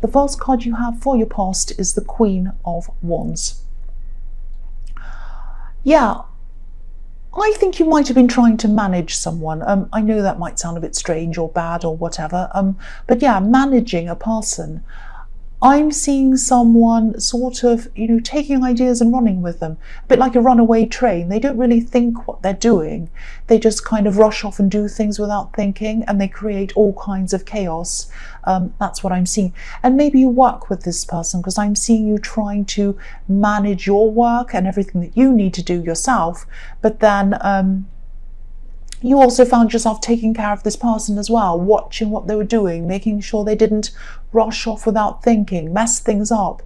The first card you have for your past is the Queen of Wands. Yeah, I think you might have been trying to manage someone. I know that might sound a bit strange or bad or whatever, but yeah, managing a person. I'm seeing someone sort of, taking ideas and running with them, a bit like a runaway train. They don't really think what they're doing. They just kind of rush off and do things without thinking, and they create all kinds of chaos. That's what I'm seeing. And maybe you work with this person, because I'm seeing you trying to manage your work and everything that you need to do yourself, but then you also found yourself taking care of this person as well, watching what they were doing, making sure they didn't rush off without thinking, mess things up.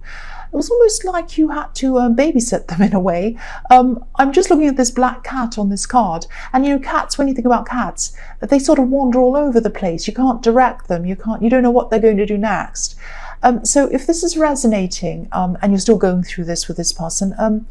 It was almost like you had to babysit them in a way. I'm just looking at this black cat on this card, and cats, when you think about cats, they sort of wander all over the place. You can't direct them. You don't know what they're going to do next. So if this is resonating, and you're still going through this with this person,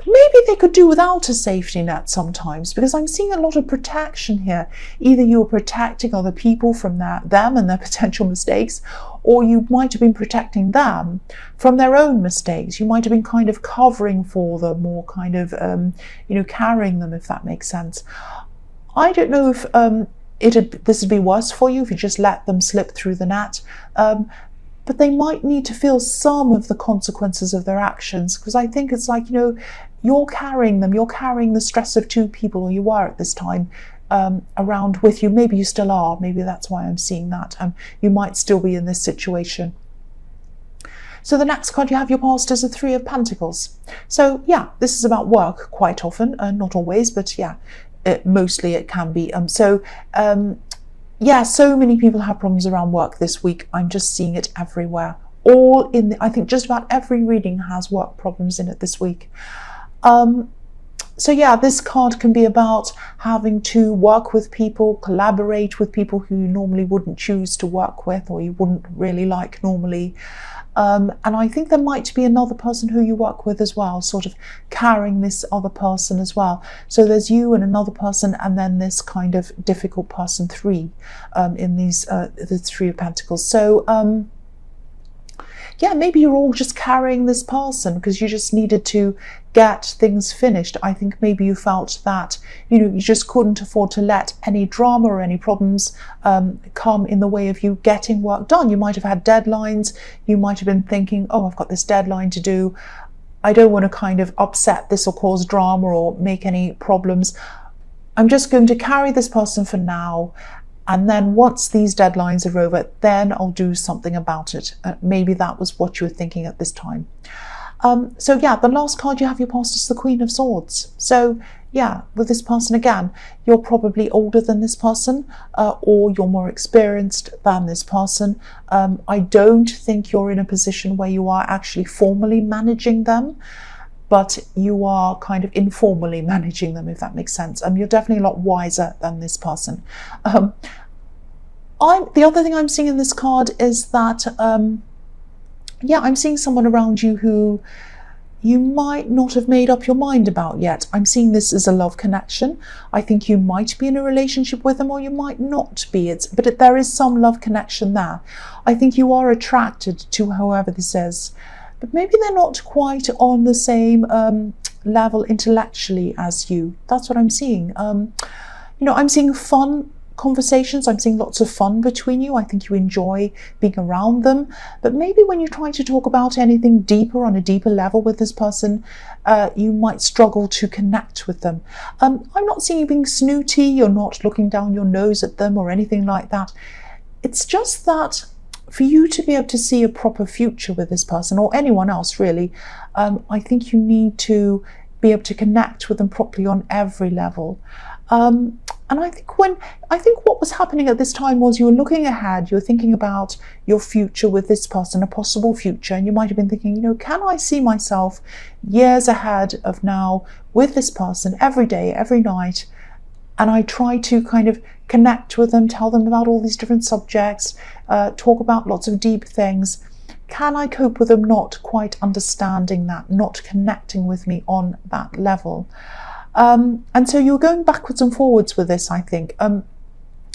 maybe they could do without a safety net sometimes, because I'm seeing a lot of protection here. Either you're protecting other people from them and their potential mistakes, or you might have been protecting them from their own mistakes. You might have been kind of covering for them, or kind of, carrying them, if that makes sense. I don't know if this would be worse for you if you just let them slip through the net. But they might need to feel some of the consequences of their actions, because I think it's like, you're carrying them, you're carrying the stress of two people, or you were at this time, around with you. Maybe you still are, maybe that's why I'm seeing that. You might still be in this situation. So the next card you have your past is the Three of Pentacles. So yeah, this is about work quite often, not always, but yeah, mostly it can be. Yeah, so many people have problems around work this week. I'm just seeing it everywhere. I think just about every reading has work problems in it this week. So yeah, this card can be about having to work with people, collaborate with people who you normally wouldn't choose to work with, or you wouldn't really like normally. And I think there might be another person who you work with as well, sort of carrying this other person as well. So there's you and another person, and then this kind of difficult person three, in these the Three of Pentacles. So yeah, maybe you're all just carrying this person because you just needed to get things finished. I think maybe you felt that, you just couldn't afford to let any drama or any problems come in the way of you getting work done. You might have had deadlines. You might have been thinking, oh, I've got this deadline to do. I don't want to kind of upset this or cause drama or make any problems. I'm just going to carry this person for now. And then once these deadlines are over, then I'll do something about it. Maybe that was what you were thinking at this time. So yeah, the last card you have your past is the Queen of Swords. So yeah, with this person again, you're probably older than this person, or you're more experienced than this person. I don't think you're in a position where you are actually formally managing them, but you are kind of informally managing them, if that makes sense. You're definitely a lot wiser than this person. The other thing I'm seeing in this card is that, yeah, I'm seeing someone around you who you might not have made up your mind about yet. I'm seeing this as a love connection. I think you might be in a relationship with them, or you might not be. But there is some love connection there. I think you are attracted to whoever this is, but maybe they're not quite on the same level intellectually as you. That's what I'm seeing. I'm seeing fun conversations. I'm seeing lots of fun between you. I think you enjoy being around them. But maybe when you're trying to talk about anything deeper, on a deeper level with this person, you might struggle to connect with them. I'm not seeing you being snooty. You're not looking down your nose at them or anything like that. It's just that for you to be able to see a proper future with this person, or anyone else really, I think you need to be able to connect with them properly on every level. And I think what was happening at this time was you were looking ahead, you were thinking about your future with this person, a possible future, and you might have been thinking, can I see myself years ahead of now with this person every day, every night? And I try to kind of connect with them, tell them about all these different subjects, talk about lots of deep things. Can I cope with them not quite understanding that, not connecting with me on that level? And so you're going backwards and forwards with this, I think.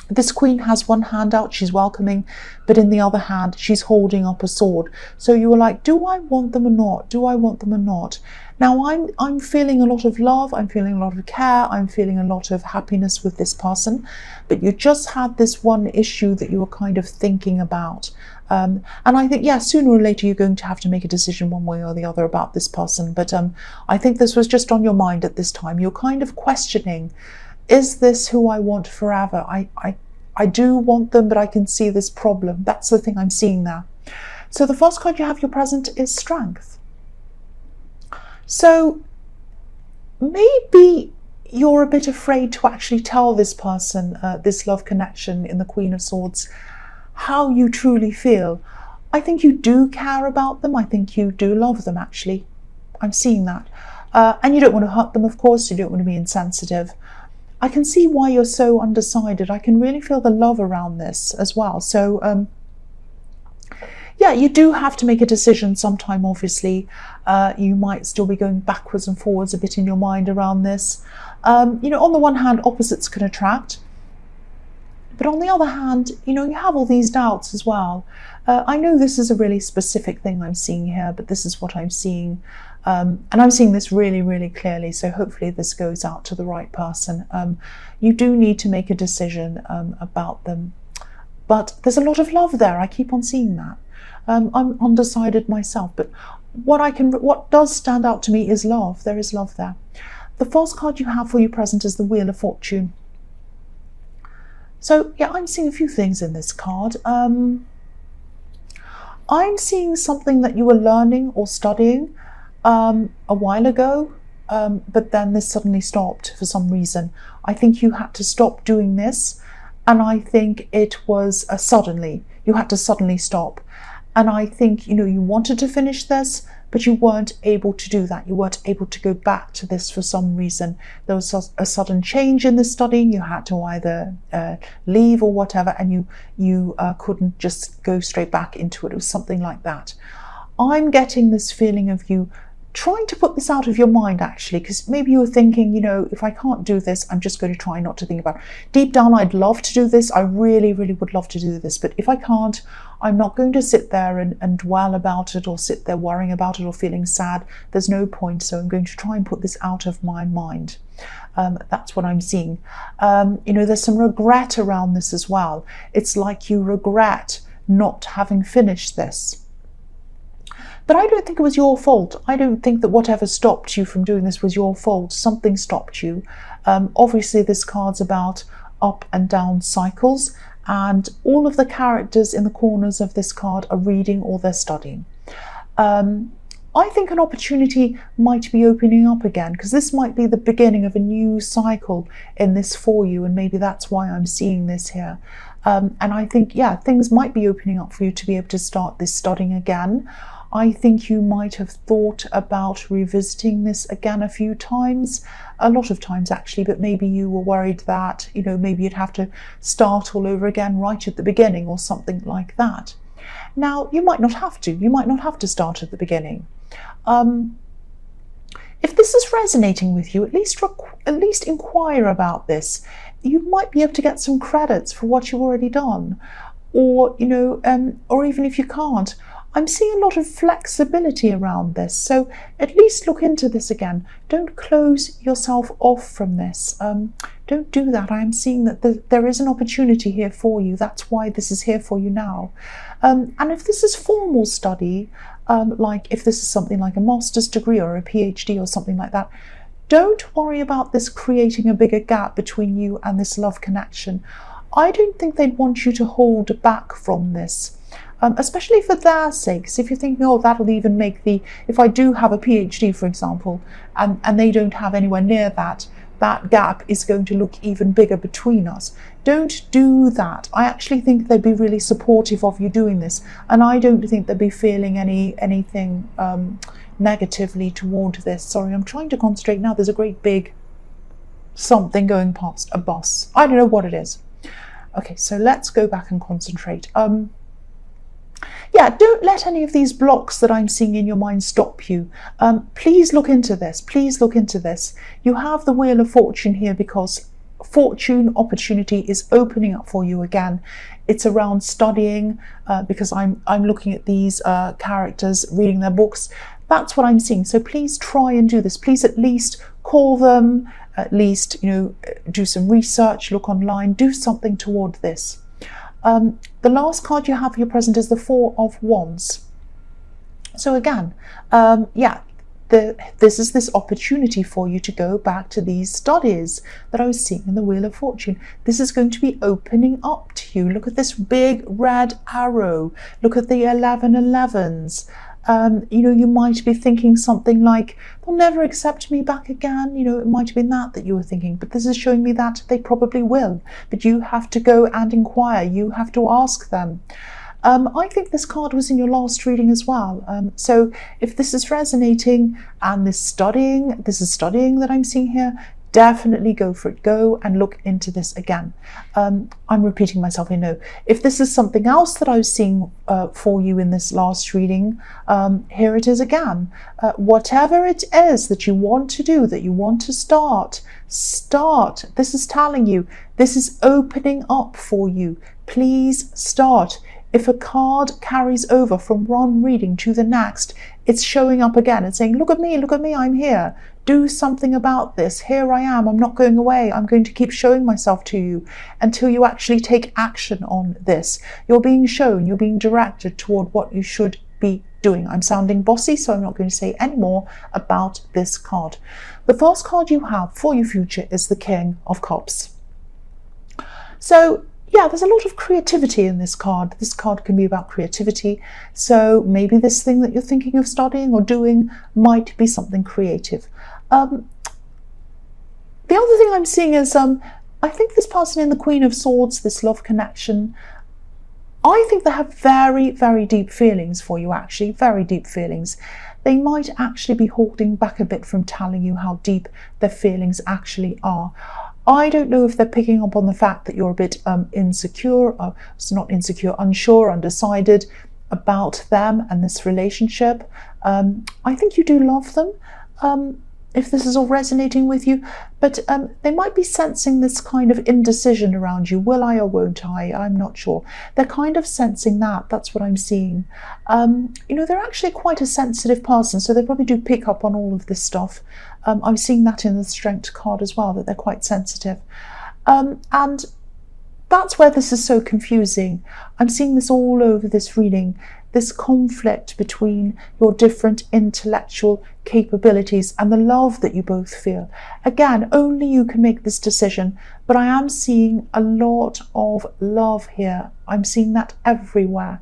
This queen has one hand out, she's welcoming, but in the other hand, she's holding up a sword. So you were like, do I want them or not? Do I want them or not? Now I'm feeling a lot of love, I'm feeling a lot of care, I'm feeling a lot of happiness with this person, but you just had this one issue that you were kind of thinking about. And I think, yeah, sooner or later you're going to have to make a decision one way or the other about this person. But I think this was just on your mind at this time. You're kind of questioning, is this who I want forever? I do want them, but I can see this problem. That's the thing I'm seeing there. So the first card you have, your present, is Strength. So maybe you're a bit afraid to actually tell this person, this love connection in the Queen of Swords, how you truly feel. I think you do care about them. I think you do love them, actually. I'm seeing that. And you don't want to hurt them, of course. You don't want to be insensitive. I can see why you're so undecided. I can really feel the love around this as well. So, yeah, you do have to make a decision sometime, obviously. You might still be going backwards and forwards a bit in your mind around this. You know, on the one hand, opposites can attract. But on the other hand, you know, you have all these doubts as well. I know this is a really specific thing I'm seeing here, but this is what I'm seeing. And I'm seeing this really, really clearly. So hopefully this goes out to the right person. You do need to make a decision about them. But there's a lot of love there. I keep on seeing that. I'm undecided myself. But what does stand out to me is love. There is love there. The first card you have for your present is the Wheel of Fortune. So, yeah, I'm seeing a few things in this card. I'm seeing something that you were learning or studying a while ago, but then this suddenly stopped for some reason. I think you had to stop doing this, and I think it was suddenly. You had to suddenly stop. And I think, you know, you wanted to finish this, but you weren't able to do that. You weren't able to go back to this for some reason. There was a sudden change in the studying. You had to either leave or whatever, and you couldn't just go straight back into it. It was something like that. I'm getting this feeling of you trying to put this out of your mind, actually, because maybe you were thinking, you know, if I can't do this, I'm just going to try not to think about it. Deep down, I'd love to do this. I really, really would love to do this. But if I can't, I'm not going to sit there and dwell about it or sit there worrying about it or feeling sad. There's no point. So I'm going to try and put this out of my mind. That's what I'm seeing. You know, there's some regret around this as well. It's like you regret not having finished this. But I don't think it was your fault. I don't think that whatever stopped you from doing this was your fault. Something stopped you. Obviously, this card's about up and down cycles, and all of the characters in the corners of this card are reading or they're studying. I think an opportunity might be opening up again, because this might be the beginning of a new cycle in this for you, and maybe that's why I'm seeing this here. And I think, yeah, things might be opening up for you to be able to start this studying again. I think you might have thought about revisiting this again a few times, a lot of times actually, but maybe you were worried that, you know, maybe you'd have to start all over again right at the beginning or something like that. Now, you might not have to. You might not have to start at the beginning. If this is resonating with you, at least inquire about this. You might be able to get some credits for what you've already done, or, you know, or even if you can't, I'm seeing a lot of flexibility around this. So at least look into this again. Don't close yourself off from this. Don't do that. I am seeing that there is an opportunity here for you. That's why this is here for you now. And if this is formal study, like if this is something like a master's degree or a PhD or something like that, don't worry about this creating a bigger gap between you and this love connection. I don't think they'd want you to hold back from this. Especially for their sakes. If you're thinking, oh, that'll even make if I do have a PhD, for example, and they don't have anywhere near that, that gap is going to look even bigger between us. Don't do that. I actually think they'd be really supportive of you doing this, and I don't think they'd be feeling anything negatively toward this. Sorry, I'm trying to concentrate now. There's a great big something going past, a bus. I don't know what it is. Okay, so let's go back and concentrate. Yeah, don't let any of these blocks that I'm seeing in your mind stop you. Please look into this. Please look into this. You have the Wheel of Fortune here because fortune opportunity is opening up for you again. It's around studying, because I'm looking at these characters reading their books. That's what I'm seeing. So please try and do this. Please at least call them, at least, you know, do some research, look online, do something toward this. The last card you have for your present is the Four of Wands. So again, yeah, this is this opportunity for you to go back to these studies that I was seeing in the Wheel of Fortune. This is going to be opening up to you. Look at this big red arrow. Look at the 1111s. You know, you might be thinking something like, they'll never accept me back again. You know, it might have been that you were thinking, but this is showing me that they probably will. But you have to go and inquire. You have to ask them. I think this card was in your last reading as well. So if this is resonating and this is studying that I'm seeing here, definitely go for it. Go and look into this again. I'm repeating myself, I know. If this is something else that I was seeing for you in this last reading, here it is again. Whatever it is that you want to do, that you want to start. This is telling you, this is opening up for you. Please start. If a card carries over from one reading to the next, it's showing up again. It's saying, look at me, I'm here. Do something about this. Here I am. I'm not going away. I'm going to keep showing myself to you until you actually take action on this. You're being shown, you're being directed toward what you should be doing. I'm sounding bossy, so I'm not going to say any more about this card. The first card you have for your future is the King of Cups. So, yeah, there's a lot of creativity in this card. This card can be about creativity. So maybe this thing that you're thinking of studying or doing might be something creative. The other thing I'm seeing is, I think this person in the Queen of Swords, this love connection, I think they have very, very deep feelings for you, actually, very deep feelings. They might actually be holding back a bit from telling you how deep their feelings actually are. I don't know if they're picking up on the fact that you're a bit insecure, unsure, undecided about them and this relationship. I think you do love them, if this is all resonating with you, but they might be sensing this kind of indecision around you. Will I or won't I? I'm not sure. They're kind of sensing that. That's what I'm seeing. You know, they're actually quite a sensitive person, so they probably do pick up on all of this stuff. I'm seeing that in the Strength card as well, that they're quite sensitive. And that's where this is so confusing. I'm seeing this all over this reading, this conflict between your different intellectual capabilities and the love that you both feel. Again, only you can make this decision, but I am seeing a lot of love here. I'm seeing that everywhere.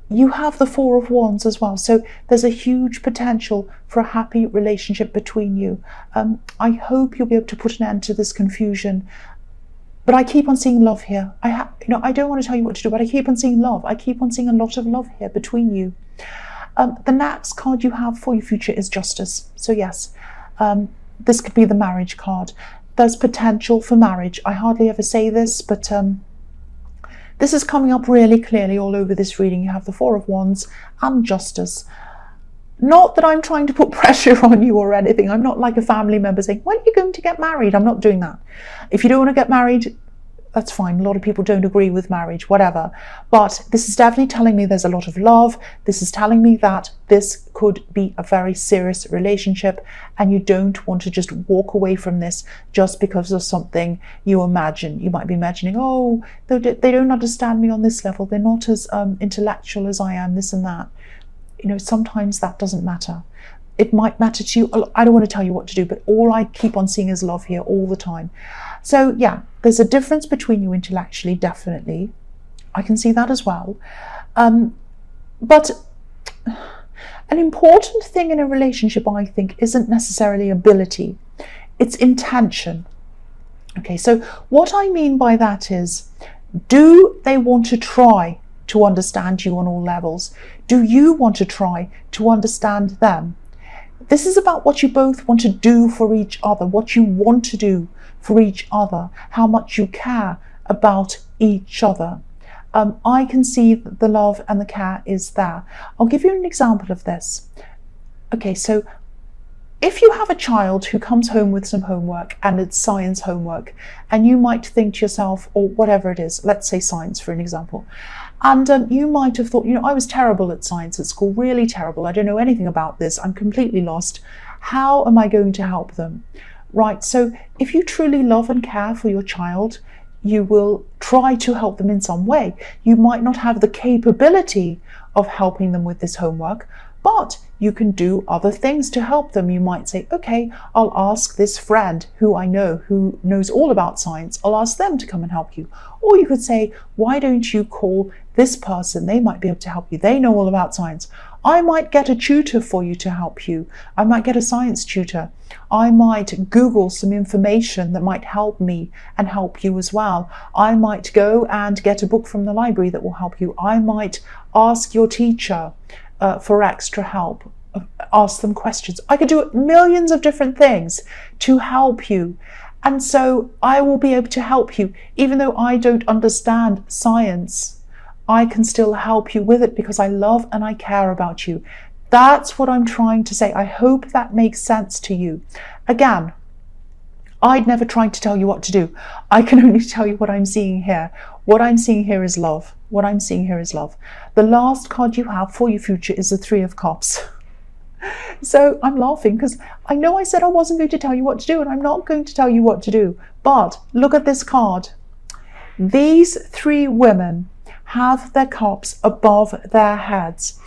You have the Four of Wands as well, so there's a huge potential for a happy relationship between you. I hope you'll be able to put an end to this confusion, but I keep on seeing love here. I don't want to tell you what to do, but I keep on seeing love. I keep on seeing a lot of love here between you. The next card you have for your future is Justice. So yes, this could be the marriage card. There's potential for marriage. I hardly ever say this, but this is coming up really clearly all over this reading. You have the Four of Wands and Justice. Not that I'm trying to put pressure on you or anything. I'm not like a family member saying, when are you going to get married? I'm not doing that. If you don't want to get married, that's fine. A lot of people don't agree with marriage, whatever. But this is definitely telling me there's a lot of love. This is telling me that this could be a very serious relationship and you don't want to just walk away from this just because of something you imagine. You might be imagining, oh, they don't understand me on this level. They're not as intellectual as I am, this and that. You know, sometimes that doesn't matter. It might matter to you. I don't want to tell you what to do, but all I keep on seeing is love here all the time. So yeah, there's a difference between you intellectually, definitely. I can see that as well. But an important thing in a relationship, I think, isn't necessarily ability. It's intention. Okay, so what I mean by that is, do they want to try to understand you on all levels? Do you want to try to understand them? This is about what you both want to do for each other, what you want to do for each other, how much you care about each other. I can see that the love and the care is there. I'll give you an example of this. Okay, so if you have a child who comes home with some homework and it's science homework, and you might think to yourself, or whatever it is, let's say science for an example, and you might have thought, I was terrible at science at school, really terrible. I don't know anything about this. I'm completely lost. How am I going to help them? Right, so if you truly love and care for your child, you will try to help them in some way. You might not have the capability of helping them with this homework, but you can do other things to help them. You might say, okay, I'll ask this friend who I know, who knows all about science, I'll ask them to come and help you. Or you could say, why don't you call this person? They might be able to help you. They know all about science. I might get a tutor for you to help you. I might get a science tutor. I might Google some information that might help me and help you as well. I might go and get a book from the library that will help you. I might ask your teacher for extra help, ask them questions. I could do millions of different things to help you. And so I will be able to help you. Even though I don't understand science, I can still help you with it because I love and I care about you. That's what I'm trying to say. I hope that makes sense to you. Again, I'd never tried to tell you what to do. I can only tell you what I'm seeing here. What I'm seeing here is love. What I'm seeing here is love. The last card you have for your future is the Three of Cups. So I'm laughing because I know I said I wasn't going to tell you what to do, and I'm not going to tell you what to do. But look at this card. These three women have their cups above their heads.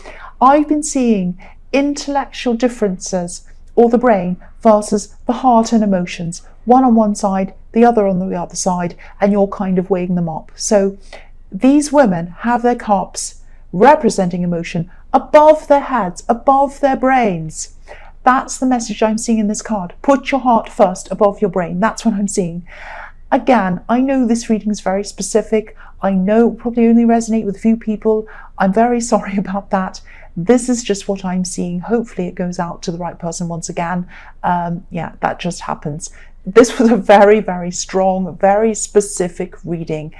I've been seeing intellectual differences, or the brain versus the heart and emotions, one on one side, the other on the other side, and you're kind of weighing them up. So these women have their cups representing emotion above their heads, above their brains. That's the message I'm seeing in this card. Put your heart first above your brain. That's what I'm seeing. Again, I know this reading is very specific. I know it will probably only resonate with a few people. I'm very sorry about that. This is just what I'm seeing. Hopefully it goes out to the right person once again. Yeah, that just happens. This was a very, very strong, very specific reading.